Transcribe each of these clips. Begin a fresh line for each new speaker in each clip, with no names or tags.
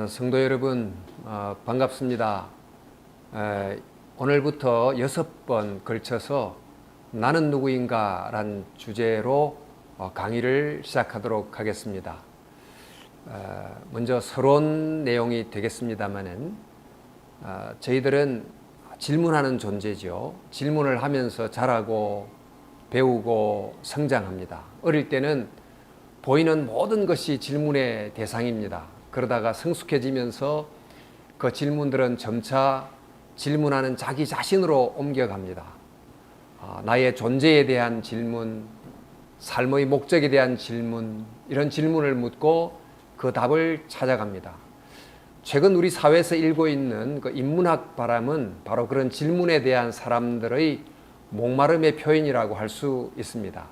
성도 여러분, 반갑습니다. 오늘부터 6번 걸쳐서 나는 누구인가 란 주제로 강의를 시작하도록 하겠습니다. 먼저 서론 내용이 되겠습니다만은 저희들은 질문하는 존재죠. 질문을 하면서 자라고 배우고 성장합니다. 어릴 때는 보이는 모든 것이 질문의 대상입니다. 그러다가 성숙해지면서 그 질문들은 점차 질문하는 자기 자신으로 옮겨갑니다. 나의 존재에 대한 질문, 삶의 목적에 대한 질문, 이런 질문을 묻고 그 답을 찾아갑니다. 최근 우리 사회에서 일고 있는 그 인문학 바람은 바로 그런 질문에 대한 사람들의 목마름의 표현이라고 할 수 있습니다.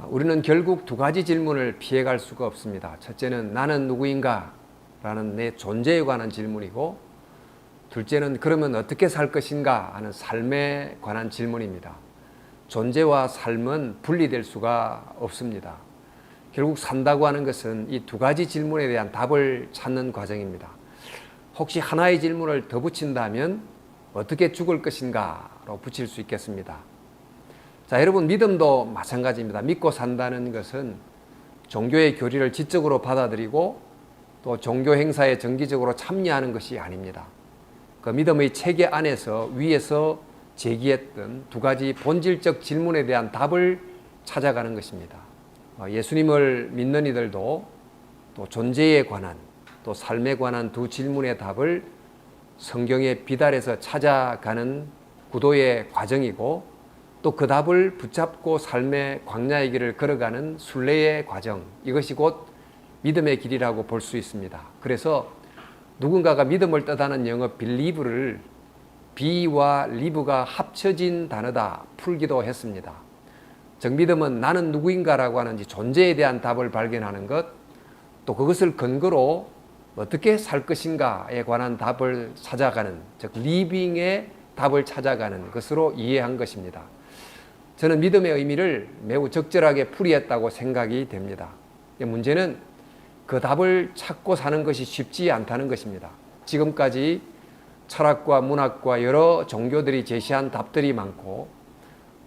우리는 결국 두 가지 질문을 피해갈 수가 없습니다. 첫째는 나는 누구인가? 라는 내 존재에 관한 질문이고, 둘째는 그러면 어떻게 살 것인가? 하는 삶에 관한 질문입니다. 존재와 삶은 분리될 수가 없습니다. 결국 산다고 하는 것은 이 두 가지 질문에 대한 답을 찾는 과정입니다. 혹시 하나의 질문을 더 붙인다면 어떻게 죽을 것인가로 붙일 수 있겠습니다. 자, 여러분, 믿음도 마찬가지입니다. 믿고 산다는 것은 종교의 교리를 지적으로 받아들이고 또 종교 행사에 정기적으로 참여하는 것이 아닙니다. 그 믿음의 체계 안에서 위에서 제기했던 두 가지 본질적 질문에 대한 답을 찾아가는 것입니다. 예수님을 믿는 이들도 또 존재에 관한 또 삶에 관한 두 질문의 답을 성경의 비달에서 찾아가는 구도의 과정이고, 또 그 답을 붙잡고 삶의 광야의 길을 걸어가는 순례의 과정, 이것이 곧 믿음의 길이라고 볼 수 있습니다. 그래서 누군가가 믿음을 뜻하는 영어 believe를 be와 live가 합쳐진 단어다 풀기도 했습니다. 즉 믿음은 나는 누구인가라고 하는 존재에 대한 답을 발견하는 것, 또 그것을 근거로 어떻게 살 것인가에 관한 답을 찾아가는, 즉 living의 답을 찾아가는 것으로 이해한 것입니다. 저는 믿음의 의미를 매우 적절하게 풀이했다고 생각이 됩니다. 문제는 그 답을 찾고 사는 것이 쉽지 않다는 것입니다. 지금까지 철학과 문학과 여러 종교들이 제시한 답들이 많고,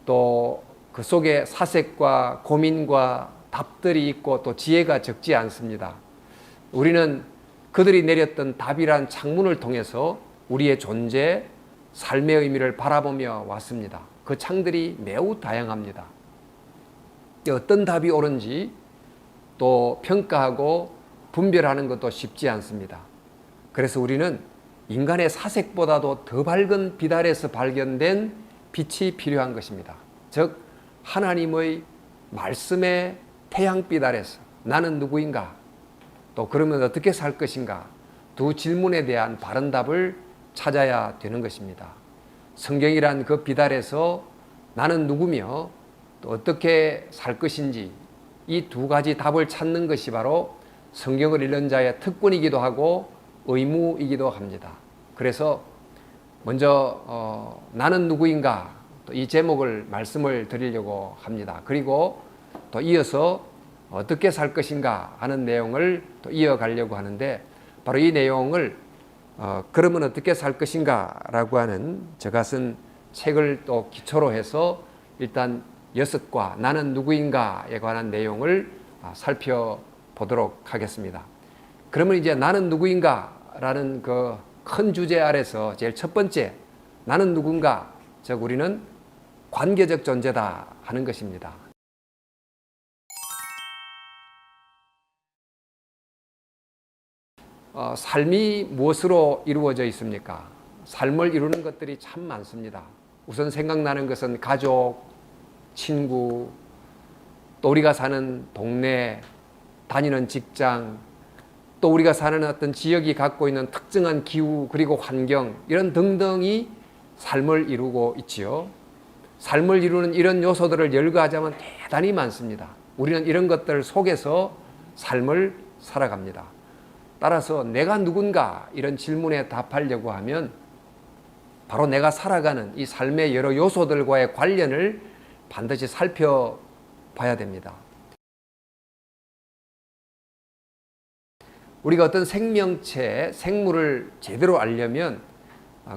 또 그 속에 사색과 고민과 답들이 있고 또 지혜가 적지 않습니다. 우리는 그들이 내렸던 답이란 창문을 통해서 우리의 존재, 삶의 의미를 바라보며 왔습니다. 그 창들이 매우 다양합니다. 어떤 답이 옳은지 또 평가하고 분별하는 것도 쉽지 않습니다. 그래서 우리는 인간의 사색보다도 더 밝은 빛 아래서 발견된 빛이 필요한 것입니다. 즉 하나님의 말씀의 태양빛 아래서 나는 누구인가? 또 그러면 어떻게 살 것인가? 두 질문에 대한 바른 답을 찾아야 되는 것입니다. 성경이란 그 빛 아래서 나는 누구며 또 어떻게 살 것인지, 이 두 가지 답을 찾는 것이 바로 성경을 읽는 자의 특권이기도 하고 의무이기도 합니다. 그래서 먼저 나는 누구인가? 또 이 제목을 말씀을 드리려고 합니다. 그리고 또 이어서 어떻게 살 것인가 하는 내용을 또 이어가려고 하는데, 바로 이 내용을 그러면 어떻게 살 것인가 라고 하는 제가 쓴 책을 또 기초로 해서 일단 6과 나는 누구인가에 관한 내용을 살펴보도록 하겠습니다. 그러면 이제 나는 누구인가 라는 그 큰 주제 아래서 제일 첫 번째, 나는 누군가, 즉 우리는 관계적 존재다 하는 것입니다. 삶이 무엇으로 이루어져 있습니까? 삶을 이루는 것들이 참 많습니다. 우선 생각나는 것은 가족, 친구, 또 우리가 사는 동네, 다니는 직장, 또 우리가 사는 어떤 지역이 갖고 있는 특정한 기후, 그리고 환경, 이런 등등이 삶을 이루고 있지요. 삶을 이루는 이런 요소들을 열거하자면 대단히 많습니다. 우리는 이런 것들 속에서 삶을 살아갑니다. 따라서 내가 누군가 이런 질문에 답하려고 하면 바로 내가 살아가는 이 삶의 여러 요소들과의 관련을 반드시 살펴봐야 됩니다. 우리가 어떤 생명체, 생물을 제대로 알려면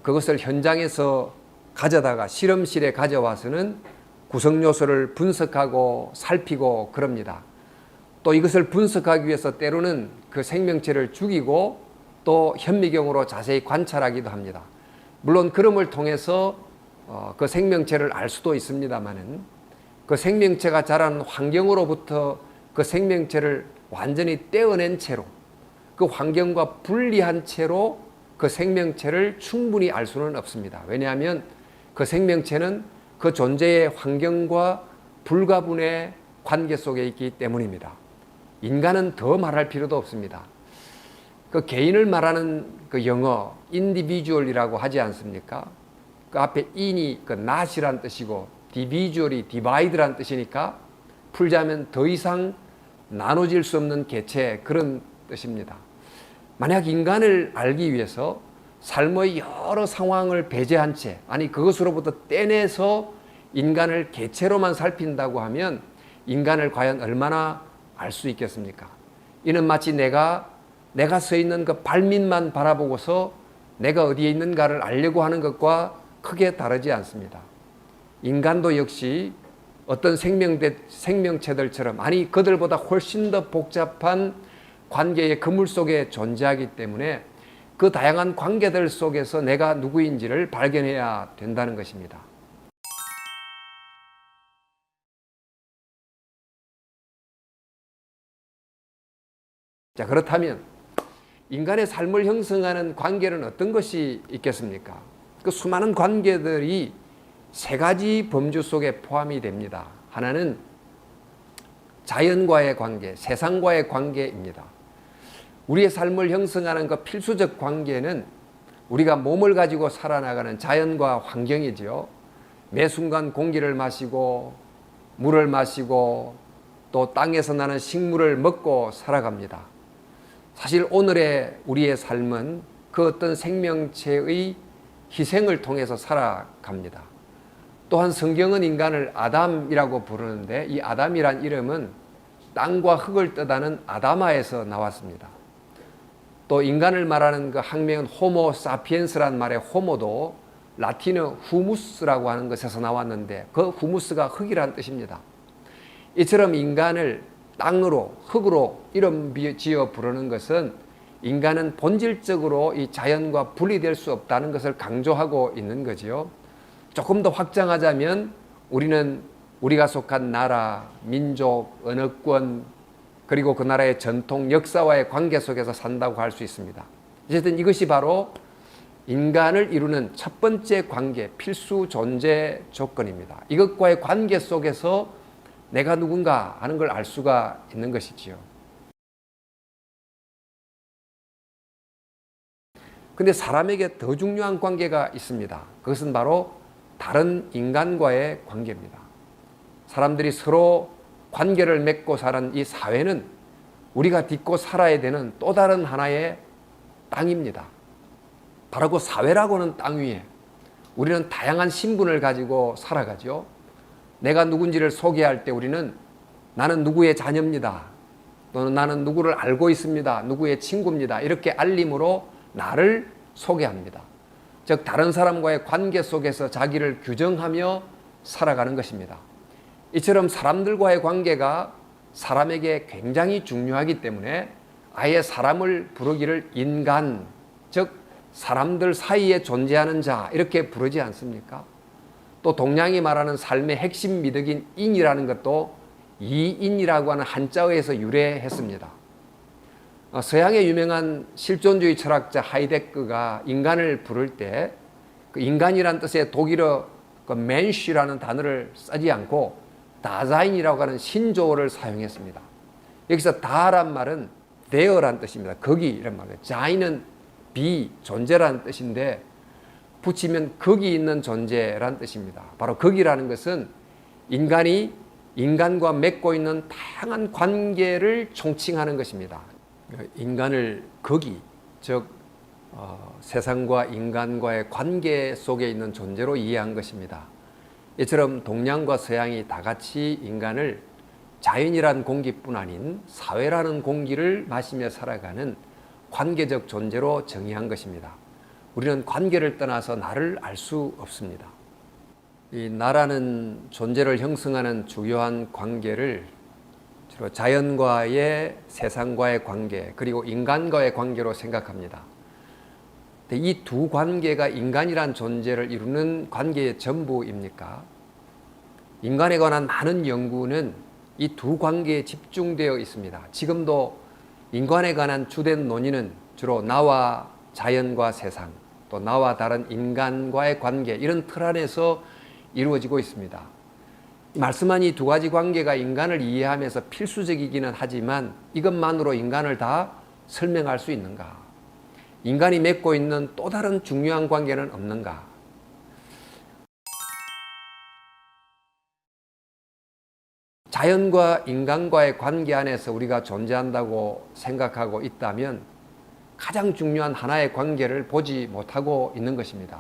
그것을 현장에서 가져다가 실험실에 가져와서는 구성 요소를 분석하고 살피고 그럽니다. 또 이것을 분석하기 위해서 때로는 그 생명체를 죽이고 또 현미경으로 자세히 관찰하기도 합니다. 물론 그럼을 통해서 그 생명체를 알 수도 있습니다만은 그 생명체가 자라는 환경으로부터 그 생명체를 완전히 떼어낸 채로 그 환경과 분리한 채로 그 생명체를 충분히 알 수는 없습니다. 왜냐하면 그 생명체는 그 존재의 환경과 불가분의 관계 속에 있기 때문입니다. 인간은 더 말할 필요도 없습니다. 그 개인을 말하는 그 영어 individual이라고 하지 않습니까? 그 앞에 in이 그 not이란 뜻이고 dividual이 divide란 뜻이니까 풀자면 더 이상 나눠질 수 없는 개체, 그런 뜻입니다. 만약 인간을 알기 위해서 삶의 여러 상황을 배제한 채, 아니 그것으로부터 떼내서 인간을 개체로만 살핀다고 하면 인간을 과연 얼마나 알 수 있겠습니까? 이는 마치 내가 서 있는 그 발밑만 바라보고서 내가 어디에 있는가를 알려고 하는 것과 크게 다르지 않습니다. 인간도 역시 어떤 생명체들처럼, 아니 그들보다 훨씬 더 복잡한 관계의 그물 속에 존재하기 때문에 그 다양한 관계들 속에서 내가 누구인지를 발견해야 된다는 것입니다. 자, 그렇다면 인간의 삶을 형성하는 관계는 어떤 것이 있겠습니까? 그 수많은 관계들이 세 가지 범주 속에 포함이 됩니다. 하나는 자연과의 관계, 세상과의 관계입니다. 우리의 삶을 형성하는 그 필수적 관계는 우리가 몸을 가지고 살아나가는 자연과 환경이지요. 매 순간 공기를 마시고 물을 마시고 또 땅에서 나는 식물을 먹고 살아갑니다. 사실 오늘의 우리의 삶은 그 어떤 생명체의 희생을 통해서 살아갑니다. 또한 성경은 인간을 아담이라고 부르는데 이 아담이란 이름은 땅과 흙을 뜻하는 아다마에서 나왔습니다. 또 인간을 말하는 그 학명은 호모 사피엔스란 말의 호모도 라틴어 후무스라고 하는 것에서 나왔는데 그 후무스가 흙이란 뜻입니다. 이처럼 인간을 땅으로, 흙으로 이름 지어 부르는 것은 인간은 본질적으로 이 자연과 분리될 수 없다는 것을 강조하고 있는 거지요. 조금 더 확장하자면 우리는 우리가 속한 나라, 민족, 언어권, 그리고 그 나라의 전통, 역사와의 관계 속에서 산다고 할 수 있습니다. 어쨌든 이것이 바로 인간을 이루는 첫 번째 관계, 필수 존재 조건입니다. 이것과의 관계 속에서 내가 누군가 하는 걸 알 수가 있는 것이지요. 근데 사람에게 더 중요한 관계가 있습니다. 그것은 바로 다른 인간과의 관계입니다. 사람들이 서로 관계를 맺고 사는 이 사회는 우리가 딛고 살아야 되는 또 다른 하나의 땅입니다. 바로 그 사회라고는 땅 위에 우리는 다양한 신분을 가지고 살아가죠. 내가 누군지를 소개할 때 우리는 나는 누구의 자녀입니다. 또는 나는 누구를 알고 있습니다. 누구의 친구입니다. 이렇게 알림으로 나를 소개합니다. 즉 다른 사람과의 관계 속에서 자기를 규정하며 살아가는 것입니다. 이처럼 사람들과의 관계가 사람에게 굉장히 중요하기 때문에 아예 사람을 부르기를 인간, 즉 사람들 사이에 존재하는 자 이렇게 부르지 않습니까? 또 동양이 말하는 삶의 핵심 미덕인 인이라는 것도 이인이라고 하는 한자어에서 유래했습니다. 서양의 유명한 실존주의 철학자 하이데거가 인간을 부를 때 그 인간이란 뜻의 독일어 그 멘슈라는 단어를 쓰지 않고 다자인이라고 하는 신조어를 사용했습니다. 여기서 다란 말은 there란 뜻입니다. 거기 이런 말이에요. 자인은 비, 존재라는 뜻인데 붙이면 거기 있는 존재란 뜻입니다. 바로 거기라는 것은 인간이 인간과 맺고 있는 다양한 관계를 총칭하는 것입니다. 인간을 거기, 즉 세상과 인간과의 관계 속에 있는 존재로 이해한 것입니다. 이처럼 동양과 서양이 다 같이 인간을 자연이란 공기뿐 아닌 사회라는 공기를 마시며 살아가는 관계적 존재로 정의한 것입니다. 우리는 관계를 떠나서 나를 알 수 없습니다. 이 나라는 존재를 형성하는 주요한 관계를 주로 자연과의, 세상과의 관계, 그리고 인간과의 관계로 생각합니다. 이 두 관계가 인간이란 존재를 이루는 관계의 전부입니까? 인간에 관한 많은 연구는 이 두 관계에 집중되어 있습니다. 지금도 인간에 관한 주된 논의는 주로 나와 자연과 세상, 또 나와 다른 인간과의 관계, 이런 틀 안에서 이루어지고 있습니다. 말씀한 이 두 가지 관계가 인간을 이해하면서 필수적이기는 하지만 이것만으로 인간을 다 설명할 수 있는가? 인간이 맺고 있는 또 다른 중요한 관계는 없는가? 자연과 인간과의 관계 안에서 우리가 존재한다고 생각하고 있다면 가장 중요한 하나의 관계를 보지 못하고 있는 것입니다.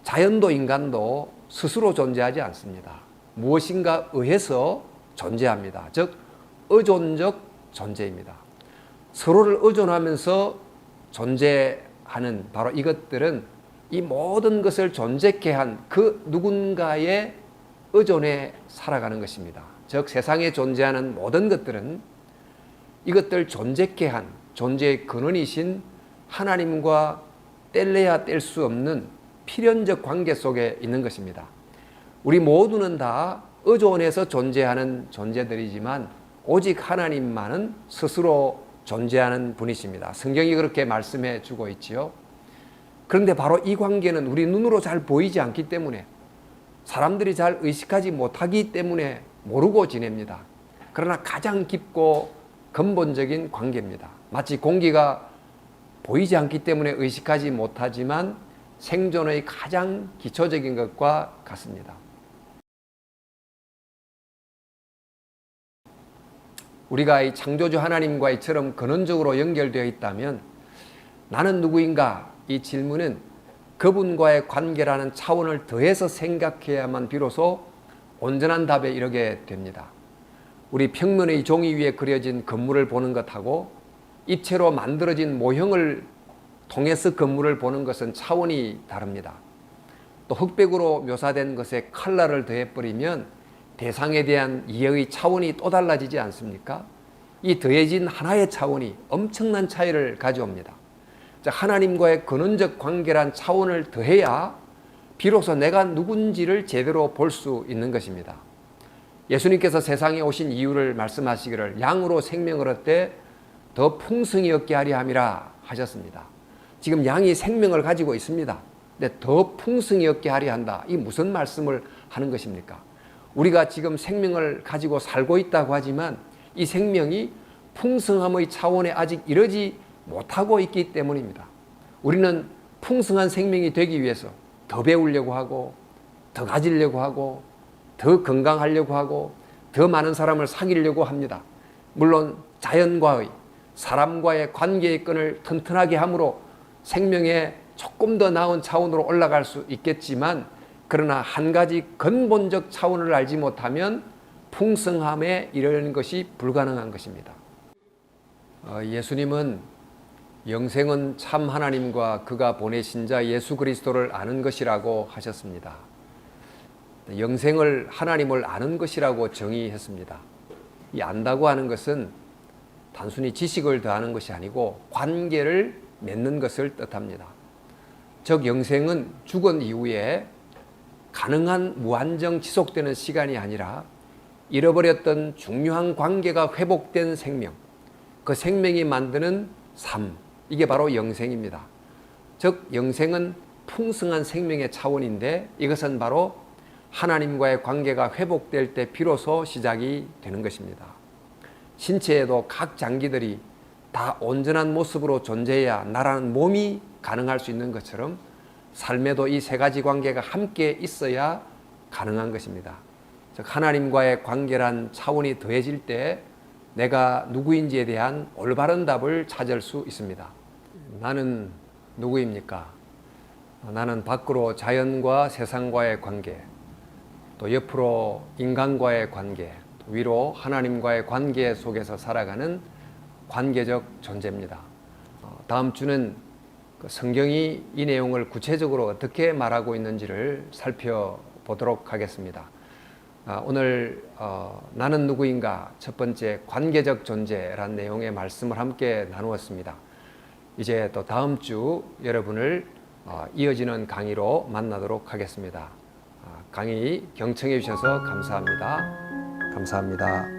자연도 인간도 스스로 존재하지 않습니다. 무엇인가 의해서 존재합니다. 즉 의존적 존재입니다. 서로를 의존하면서 존재하는 바로 이것들은 이 모든 것을 존재케 한 그 누군가의 의존에 살아가는 것입니다. 즉 세상에 존재하는 모든 것들은 이것들 존재케 한 존재의 근원이신 하나님과 뗄래야 뗄 수 없는 필연적 관계 속에 있는 것입니다. 우리 모두는 다 의존해서 존재하는 존재들이지만 오직 하나님만은 스스로 존재하는 분이십니다. 성경이 그렇게 말씀해 주고 있지요. 그런데 바로 이 관계는 우리 눈으로 잘 보이지 않기 때문에, 사람들이 잘 의식하지 못하기 때문에 모르고 지냅니다. 그러나 가장 깊고 근본적인 관계입니다. 마치 공기가 보이지 않기 때문에 의식하지 못하지만 생존의 가장 기초적인 것과 같습니다. 우리가 이 창조주 하나님과 이처럼 근원적으로 연결되어 있다면 나는 누구인가? 이 질문은 그분과의 관계라는 차원을 더해서 생각해야만 비로소 온전한 답에 이르게 됩니다. 우리 평면의 종이 위에 그려진 건물을 보는 것하고 입체로 만들어진 모형을 통해서 건물을 보는 것은 차원이 다릅니다. 또 흑백으로 묘사된 것에 컬러를 더해버리면 대상에 대한 이해의 차원이 또 달라지지 않습니까? 이 더해진 하나의 차원이 엄청난 차이를 가져옵니다. 하나님과의 근원적 관계란 차원을 더해야 비로소 내가 누군지를 제대로 볼 수 있는 것입니다. 예수님께서 세상에 오신 이유를 말씀하시기를 양으로 생명을 얻되 더 풍성히 얻게 하려 함이라 하셨습니다. 지금 양이 생명을 가지고 있습니다. 근데 더 풍성히 얻게 하려 한다. 이 무슨 말씀을 하는 것입니까? 우리가 지금 생명을 가지고 살고 있다고 하지만 이 생명이 풍성함의 차원에 아직 이르지 못하고 있기 때문입니다. 우리는 풍성한 생명이 되기 위해서 더 배우려고 하고 더 가지려고 하고 더 건강하려고 하고 더 많은 사람을 사귀려고 합니다. 물론 자연과의, 사람과의 관계의 끈을 튼튼하게 함으로 생명의 조금 더 나은 차원으로 올라갈 수 있겠지만, 그러나 한 가지 근본적 차원을 알지 못하면 풍성함에 이르는 것이 불가능한 것입니다. 예수님은 영생은 참 하나님과 그가 보내신 자 예수 그리스도를 아는 것이라고 하셨습니다. 영생을 하나님을 아는 것이라고 정의했습니다. 이 안다고 하는 것은 단순히 지식을 더하는 것이 아니고 관계를 맺는 것을 뜻합니다. 즉 영생은 죽은 이후에 가능한 무한정 지속되는 시간이 아니라 잃어버렸던 중요한 관계가 회복된 생명, 그 생명이 만드는 삶, 이게 바로 영생입니다. 즉 영생은 풍성한 생명의 차원인데 이것은 바로 하나님과의 관계가 회복될 때 비로소 시작이 되는 것입니다. 신체에도 각 장기들이 다 온전한 모습으로 존재해야 나라는 몸이 가능할 수 있는 것처럼 삶에도 이 세 가지 관계가 함께 있어야 가능한 것입니다. 즉 하나님과의 관계란 차원이 더해질 때 내가 누구인지에 대한 올바른 답을 찾을 수 있습니다. 나는 누구입니까? 나는 밖으로 자연과 세상과의 관계, 또 옆으로 인간과의 관계, 또 위로 하나님과의 관계 속에서 살아가는 관계적 존재입니다. 다음 주는 성경이 이 내용을 구체적으로 어떻게 말하고 있는지를 살펴보도록 하겠습니다. 오늘 나는 누구인가 첫 번째 관계적 존재란 내용의 말씀을 함께 나누었습니다. 이제 또 다음 주 여러분을 이어지는 강의로 만나도록 하겠습니다. 강의 경청해 주셔서 감사합니다. 감사합니다.